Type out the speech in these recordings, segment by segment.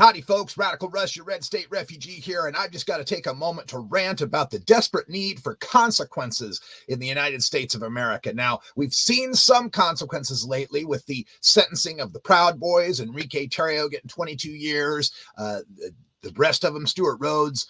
Howdy, folks. Radical Russ, your red state refugee here, and I've just got to take a moment to rant about the desperate need for consequences in the United States of America. Now, we've seen some consequences lately with the sentencing of the Proud Boys, Enrique Tarrio getting 22 years, the rest of them, Stuart Rhodes,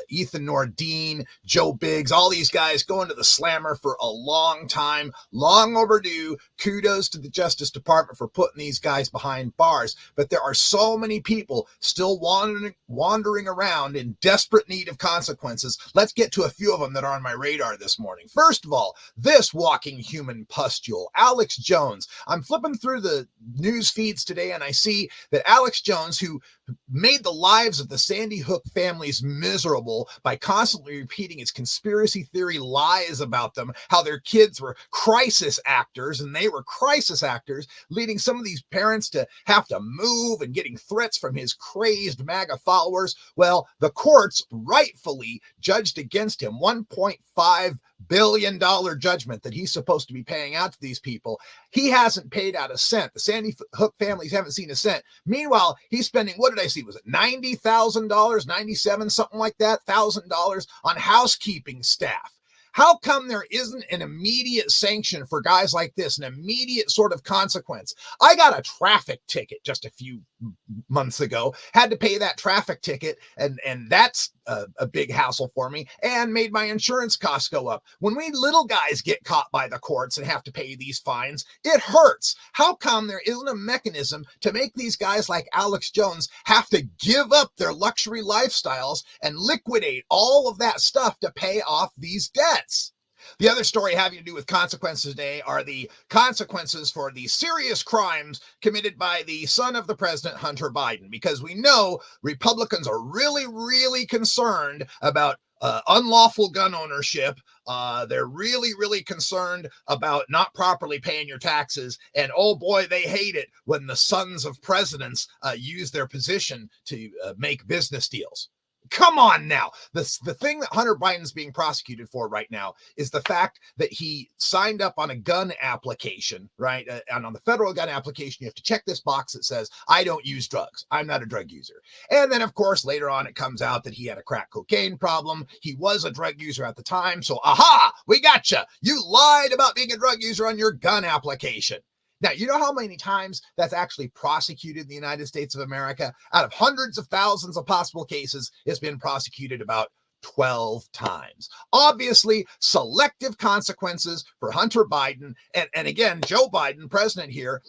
Ethan Nordine, Joe Biggs, all these guys going to the slammer for a long time, long overdue. Kudos to the Justice Department for putting these guys behind bars. But there are so many people still wandering around in desperate need of consequences. Let's get to a few of them that are on my radar this morning. First of all, this walking human pustule, Alex Jones. I'm flipping through the news feeds today and I see that Alex Jones, who made the lives of the Sandy Hook families miserable by constantly repeating its conspiracy theory lies about them, how their kids were crisis actors and they were crisis actors, leading some of these parents to have to move and getting threats from his crazed MAGA followers. Well, the courts rightfully judged against him. $1.5 billion judgment that he's supposed to be paying out to these people. He hasn't paid out a cent. The Sandy Hook families haven't seen a cent. Meanwhile, he's spending, what did I see? Was it $90,000, 97, something like that, $1,000 on housekeeping staff? How come there isn't an immediate sanction for guys like this, an immediate sort of consequence? I got a traffic ticket just a few months ago, had to pay that traffic ticket, and that's a big hassle for me, and made my insurance costs go up. When we little guys get caught by the courts and have to pay these fines, it hurts. How come there isn't a mechanism to make these guys like Alex Jones have to give up their luxury lifestyles and liquidate all of that stuff to pay off these debts? The other story having to do with consequences today are the consequences for the serious crimes committed by the son of the president, Hunter Biden, because we know Republicans are really, really concerned about unlawful gun ownership. They're really, really concerned about not properly paying your taxes. And oh boy, they hate it when the sons of presidents use their position to make business deals. Come on now. The thing that Hunter Biden's being prosecuted for right now is the fact that he signed up on a gun application, right? And on the federal gun application, you have to check this box that says, I don't use drugs. I'm not a drug user. And then, of course, later on, it comes out that he had a crack cocaine problem. He was a drug user at the time. So, aha, we gotcha. You lied about being a drug user on your gun application. Now, you know how many times that's actually prosecuted in the United States of America? Out of hundreds of thousands of possible cases, it's been prosecuted about 12 times. Obviously, selective consequences for Hunter Biden. And again, Joe Biden, president here,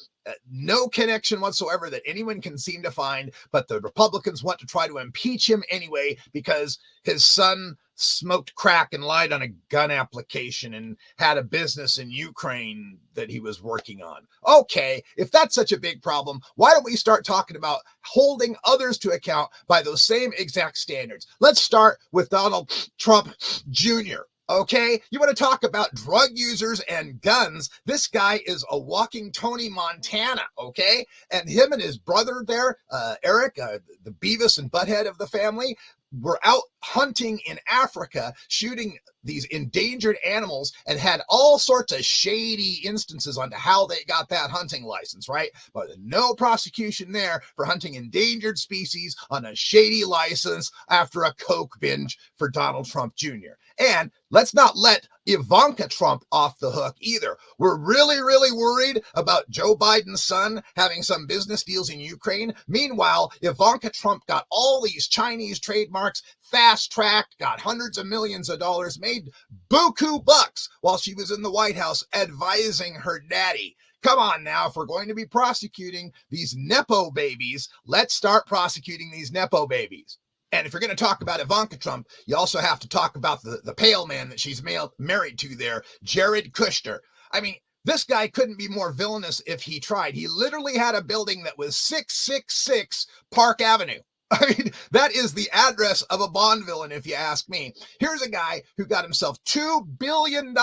no connection whatsoever that anyone can seem to find, but the Republicans want to try to impeach him anyway because his son smoked crack and lied on a gun application and had a business in Ukraine that he was working on. Okay, if that's such a big problem, why don't we start talking about holding others to account by those same exact standards? Let's start with Donald Trump Jr. Okay, you want to talk about drug users and guns? This guy is a walking Tony Montana, okay? And him and his brother there, Eric, the Beavis and Butthead of the family, were out hunting in Africa, shooting these endangered animals, and had all sorts of shady instances onto how they got that hunting license, right? But no prosecution there for hunting endangered species on a shady license after a coke binge for Donald Trump Jr. And let's not let Ivanka Trump off the hook either. We're really, really worried about Joe Biden's son having some business deals in Ukraine. Meanwhile, Ivanka Trump got all these Chinese trademarks, fast-tracked, got hundreds of millions of dollars, made buku bucks while she was in the White House advising her daddy. Come on now, if we're going to be prosecuting these Nepo babies, let's start prosecuting these Nepo babies. And if you're going to talk about Ivanka Trump, you also have to talk about the pale man that she's married to there, Jared Kushner. I mean, this guy couldn't be more villainous if he tried. He literally had a building that was 666 Park Avenue. I mean, that is the address of a Bond villain, if you ask me. Here's a guy who got himself $2 billion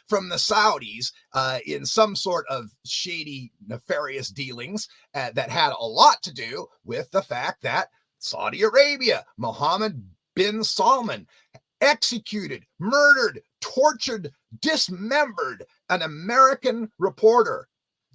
from the Saudis in some sort of shady, nefarious dealings that had a lot to do with the fact that Saudi Arabia, Mohammed bin Salman, executed, murdered, tortured, dismembered an American reporter.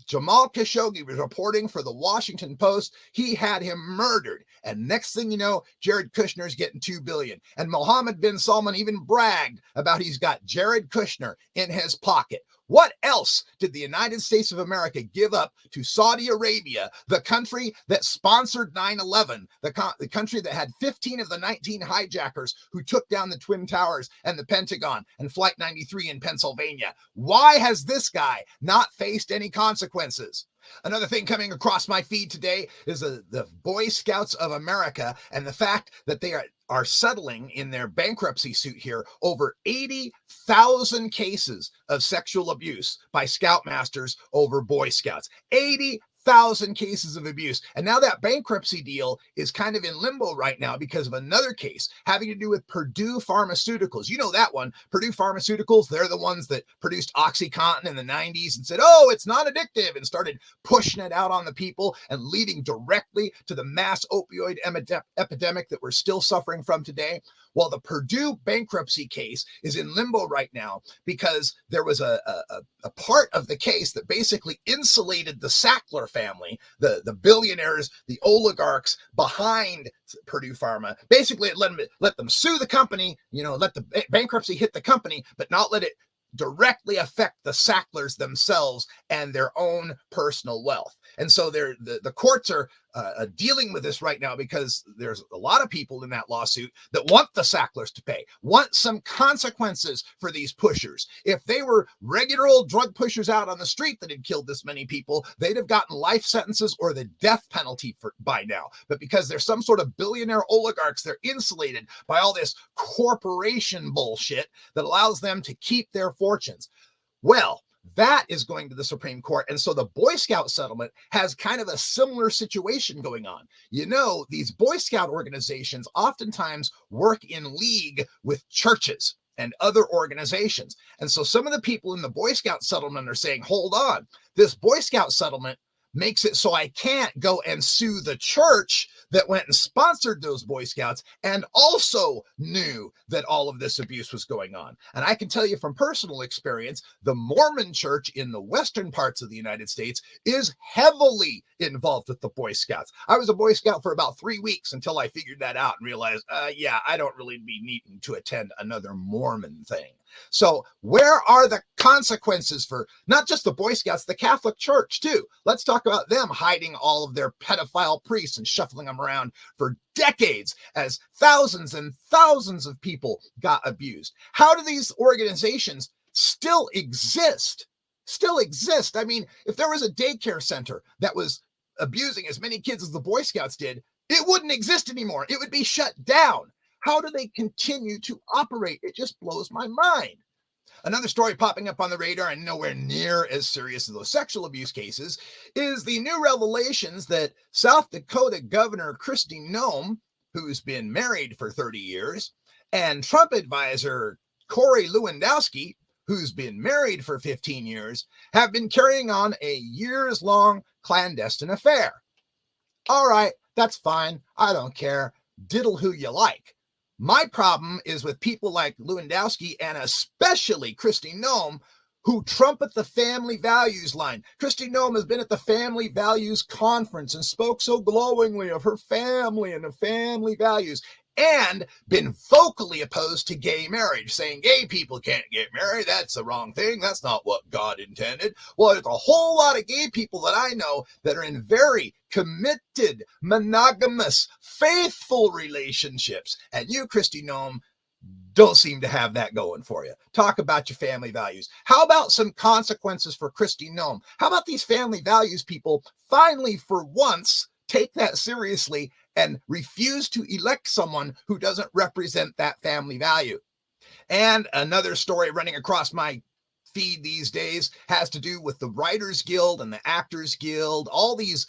Jamal Khashoggi was reporting for the Washington Post. He had him murdered. And next thing you know, Jared Kushner's getting $2 billion. And Mohammed bin Salman even bragged about he's got Jared Kushner in his pocket. What else did the United States of America give up to Saudi Arabia, the country that sponsored 9/11, the country that had 15 of the 19 hijackers who took down the Twin Towers and the Pentagon and Flight 93 in Pennsylvania? Why has this guy not faced any consequences? Another thing coming across my feed today is the Boy Scouts of America and the fact that they are settling in their bankruptcy suit here over 80,000 cases of sexual abuse by Scoutmasters over Boy Scouts. 80,000 cases of abuse. And now that bankruptcy deal is kind of in limbo right now because of another case having to do with Purdue Pharmaceuticals. You know that one. Purdue Pharmaceuticals, they're the ones that produced OxyContin in the 90s and said, oh, it's not addictive, and started pushing it out on the people and leading directly to the mass opioid epidemic that we're still suffering from today. Well, the Purdue bankruptcy case is in limbo right now because there was a part of the case that basically insulated the Sackler family, the billionaires, the oligarchs behind Purdue Pharma. Basically, it let them sue the company, let the bankruptcy hit the company, but not let it directly affect the Sacklers themselves and their own personal wealth. And so the courts are dealing with this right now because there's a lot of people in that lawsuit that want the Sacklers to pay, want some consequences for these pushers. If they were regular old drug pushers out on the street that had killed this many people, they'd have gotten life sentences or the death penalty by now. But because they're some sort of billionaire oligarchs, they're insulated by all this corporation bullshit that allows them to keep their fortunes. Well, that is going to the Supreme Court. And so the Boy Scout settlement has kind of a similar situation going on. These Boy Scout organizations oftentimes work in league with churches and other organizations. And so some of the people in the Boy Scout settlement are saying, hold on, this Boy Scout settlement makes it so I can't go and sue the church that went and sponsored those Boy Scouts and also knew that all of this abuse was going on. And I can tell you from personal experience, the Mormon church in the western parts of the United States is heavily involved with the Boy Scouts. I was a Boy Scout for about 3 weeks until I figured that out and realized, I don't really be needing to attend another Mormon thing. So where are the consequences for not just the Boy Scouts, the Catholic Church too? Let's talk about them hiding all of their pedophile priests and shuffling them around for decades as thousands and thousands of people got abused. How do these organizations still exist? I mean, if there was a daycare center that was abusing as many kids as the Boy Scouts did, it wouldn't exist anymore. It would be shut down. How do they continue to operate? It just blows my mind. Another story popping up on the radar, and nowhere near as serious as those sexual abuse cases, is the new revelations that South Dakota Governor Kristi Noem, who's been married for 30 years, and Trump advisor Corey Lewandowski, who's been married for 15 years, have been carrying on a years-long clandestine affair. All right, that's fine. I don't care. Diddle who you like. My problem is with people like Lewandowski and especially Kristi Noem, who trumpet the family values line. Kristi Noem has been at the Family Values Conference and spoke so glowingly of her family and the family values, and been vocally opposed to gay marriage, saying gay people can't get married. That's the wrong thing. That's not what God intended. Well, there's a whole lot of gay people that I know that are in very committed, monogamous, faithful relationships. And you, Kristi Noem, don't seem to have that going for you. Talk about your family values. How about some consequences for Kristi Noem? How about these family values people finally, for once, take that seriously and refuse to elect someone who doesn't represent that family value? And another story running across my feed these days has to do with the Writers Guild and the Actors Guild, all these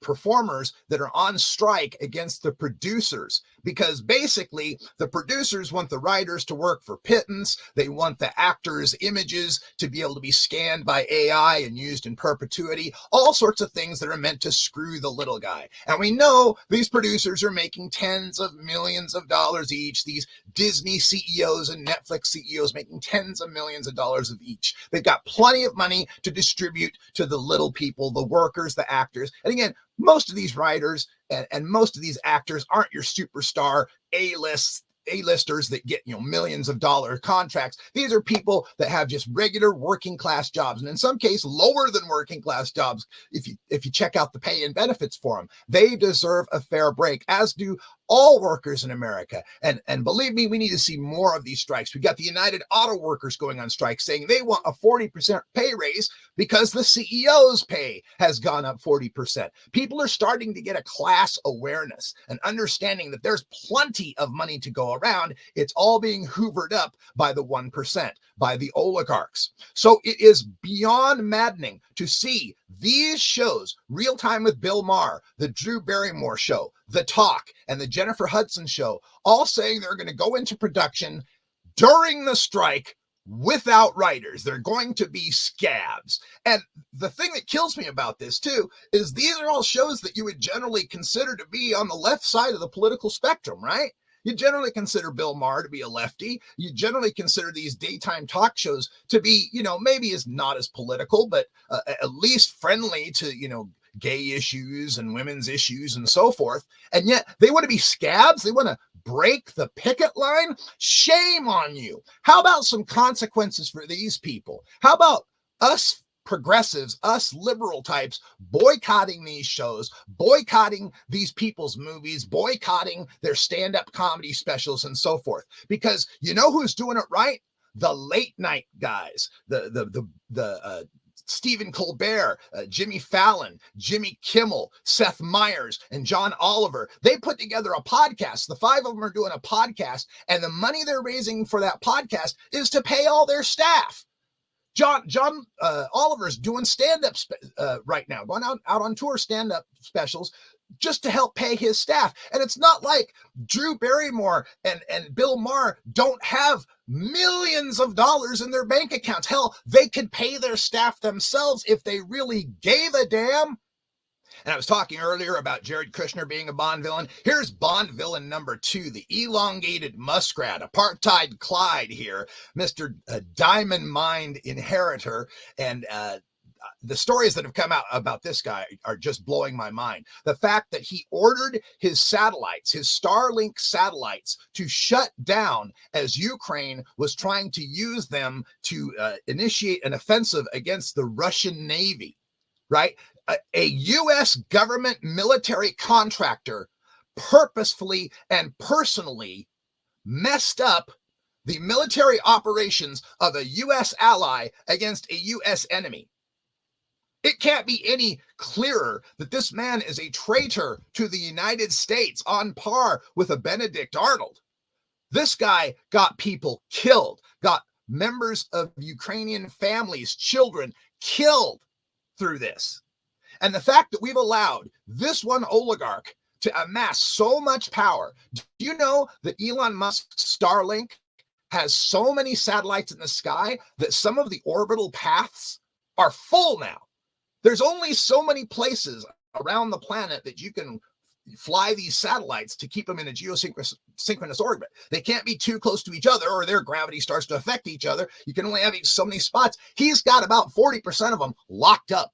performers that are on strike against the producers, because basically the producers want the writers to work for pittance. They want the actors' images to be able to be scanned by AI and used in perpetuity, all sorts of things that are meant to screw the little guy. And we know these producers are making tens of millions of dollars each. These Disney CEOs and Netflix CEOs making tens of millions of dollars of each. They've got plenty of money to distribute to the little people, the workers, the actors. And again, most of these writers and most of these actors aren't your superstar A-listers that get, millions of dollar contracts. These are people that have just regular working class jobs, and in some case lower than working class jobs if you check out the pay and benefits for them. They deserve a fair break, as do all workers in America. And believe me, we need to see more of these strikes. We got the United Auto Workers going on strike saying they want a 40% pay raise because the CEO's pay has gone up 40%. People are starting to get a class awareness and understanding that there's plenty of money to go around. It's all being hoovered up by the 1%, by the oligarchs. So it is beyond maddening to see these shows, Real Time with Bill Maher, the Drew Barrymore show, The Talk, and the Jennifer Hudson show, all saying they're going to go into production during the strike without writers. They're going to be scabs. And the thing that kills me about this too is these are all shows that you would generally consider to be on the left side of the political spectrum, right? You generally consider Bill Maher to be a lefty. You generally consider these daytime talk shows to be, maybe is not as political, but at least friendly to, gay issues and women's issues and so forth. And yet they want to be scabs. They want to break the picket line. Shame on you. How about some consequences for these people? How about us progressives, us liberal types, boycotting these shows, boycotting these people's movies, boycotting their stand-up comedy specials and so forth? Because you know who's doing it right? The late night guys, the Stephen Colbert, Jimmy Fallon, Jimmy Kimmel, Seth Meyers, and John Oliver. They put together a podcast. The five of them are doing a podcast, and the money they're raising for that podcast is to pay all their staff. John Oliver's doing stand-up right now, going out on tour stand-up specials just to help pay his staff. And it's not like Drew Barrymore and Bill Maher don't have millions of dollars in their bank accounts. Hell, they could pay their staff themselves if they really gave a damn. And I was talking earlier about Jared Kushner being a Bond villain. Here's Bond villain number 2, the elongated muskrat, apartheid Clyde here, Mr. Diamond Mind inheritor. And the stories that have come out about this guy are just blowing my mind. The fact that he ordered his satellites, his Starlink satellites, to shut down as Ukraine was trying to use them to initiate an offensive against the Russian Navy, right? A U.S. government military contractor purposefully and personally messed up the military operations of a U.S. ally against a U.S. enemy. It can't be any clearer that this man is a traitor to the United States on par with a Benedict Arnold. This guy got people killed, got members of Ukrainian families, children killed through this. And the fact that we've allowed this one oligarch to amass so much power. Do you know that Elon Musk's Starlink has so many satellites in the sky that some of the orbital paths are full now? There's only so many places around the planet that you can fly these satellites to keep them in a geosynchronous orbit. They can't be too close to each other or their gravity starts to affect each other. You can only have so many spots. He's got about 40% of them locked up.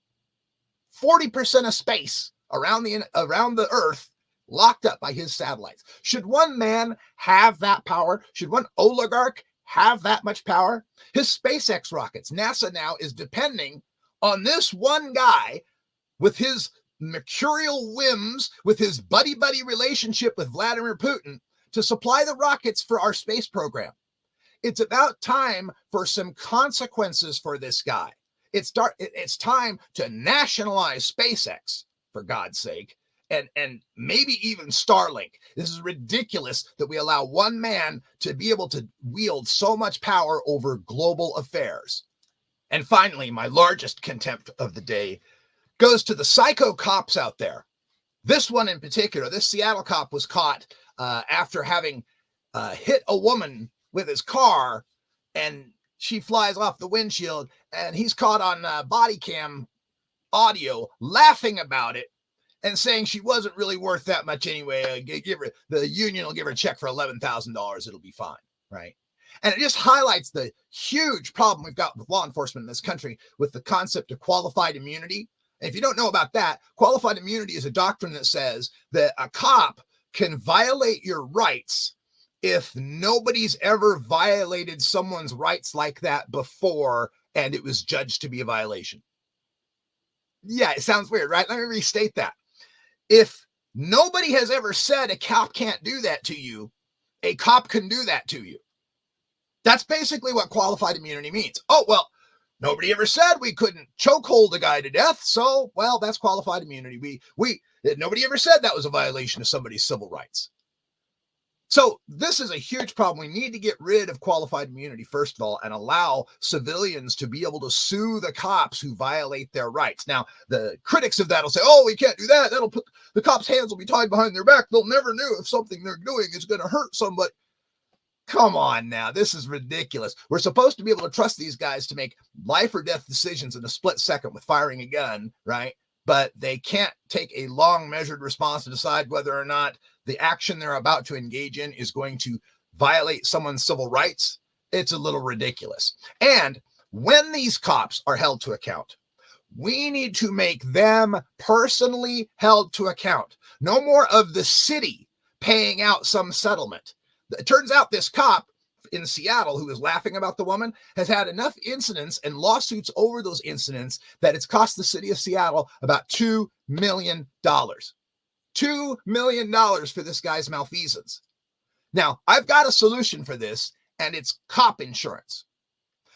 40% of space around the Earth locked up by his satellites. Should one man have that power? Should one oligarch have that much power? His SpaceX rockets, NASA now is depending on this one guy with his mercurial whims, with his buddy-buddy relationship with Vladimir Putin to supply the rockets for our space program. It's about time for some consequences for this guy. It's time to nationalize SpaceX, for God's sake, and maybe even Starlink. This is ridiculous that we allow one man to be able to wield so much power over global affairs. And finally, my largest contempt of the day goes to the psycho cops out there. This one in particular, this Seattle cop was caught after having hit a woman with his car, and she flies off the windshield, and he's caught on body cam audio laughing about it and saying she wasn't really worth that much anyway. The union will give her a check for $11,000. It'll be fine, right? And it just highlights the huge problem we've got with law enforcement in this country with the concept of qualified immunity. And if you don't know about that, qualified immunity is a doctrine that says that a cop can violate your rights if nobody's ever violated someone's rights like that before and it was judged to be a violation. Yeah, it sounds weird, right? Let me restate that. If nobody has ever said a cop can't do that to you, a cop can do that to you. That's basically what qualified immunity means. Oh, well, nobody ever said we couldn't chokehold a guy to death, so, well, that's qualified immunity. Nobody ever said that was a violation of somebody's civil rights. So this is a huge problem. We need to get rid of qualified immunity, first of all, and allow civilians to be able to sue the cops who violate their rights. Now, the critics of that will say, oh, we can't do that. That'll put the cops' hands will be tied behind their back. They'll never know if something they're doing is going to hurt somebody. Come on now, this is ridiculous. We're supposed to be able to trust these guys to make life or death decisions in a split second with firing a gun, right? But they can't take a long measured response to decide whether or not the action they're about to engage in is going to violate someone's civil rights. It's a little ridiculous. And when these cops are held to account, we need to make them personally held to account. No more of the city paying out some settlement. It turns out this cop in Seattle who was laughing about the woman has had enough incidents and lawsuits over those incidents that it's cost the city of Seattle about $2 million. $2 million for this guy's malfeasance. Now, I've got a solution for this, and it's cop insurance.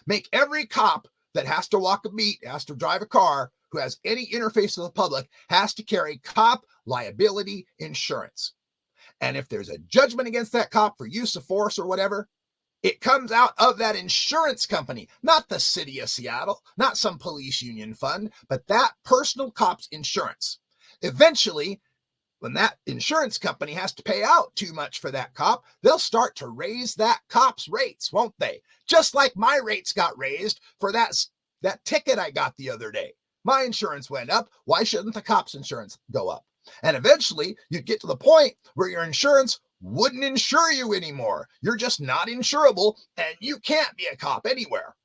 Make every cop that has to walk a beat, has to drive a car, who has any interface with the public, has to carry cop liability insurance. And if there's a judgment against that cop for use of force or whatever, it comes out of that insurance company, not the city of Seattle, not some police union fund, but that personal cop's insurance. Eventually, when that insurance company has to pay out too much for that cop, they'll start to raise that cop's rates, won't they? Just like my rates got raised for that ticket I got the other day. My insurance went up. Why shouldn't the cop's insurance go up? And eventually you'd get to the point where your insurance wouldn't insure you anymore. You're just not insurable and you can't be a cop anywhere.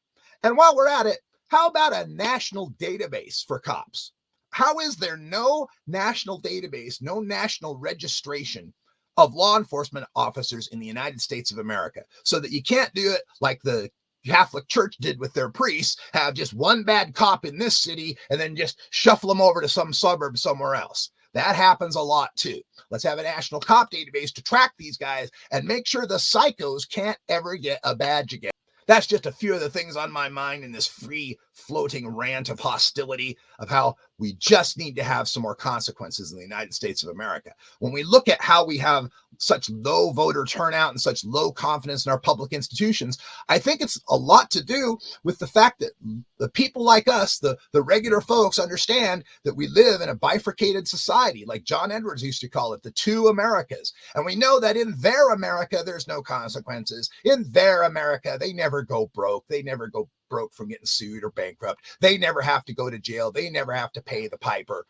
And while we're at it, how about a national database for cops? How is there no national database, no national registration of law enforcement officers in the United States of America, so that you can't do it like the Catholic Church did with their priests, have just one bad cop in this city and then just shuffle them over to some suburb somewhere else? That happens a lot too. Let's have a national cop database to track these guys and make sure the psychos can't ever get a badge again. That's just a few of the things on my mind in this free floating rant of hostility of how we just need to have some more consequences in the United States of America. When we look at how we have such low voter turnout and such low confidence in our public institutions, I think it's a lot to do with the fact that the people like us, the regular folks, understand that we live in a bifurcated society, like John Edwards used to call it, the two Americas. And we know that in their America, there's no consequences. In their America, they never go broke. They never go broke from getting sued or bankrupt. They never have to go to jail. They never have to pay the piper.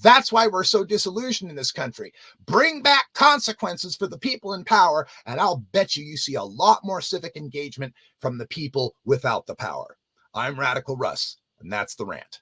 That's why we're so disillusioned in this country. Bring back consequences for the people in power, and I'll bet you see a lot more civic engagement from the people without the power. I'm Radical Russ, and that's the rant.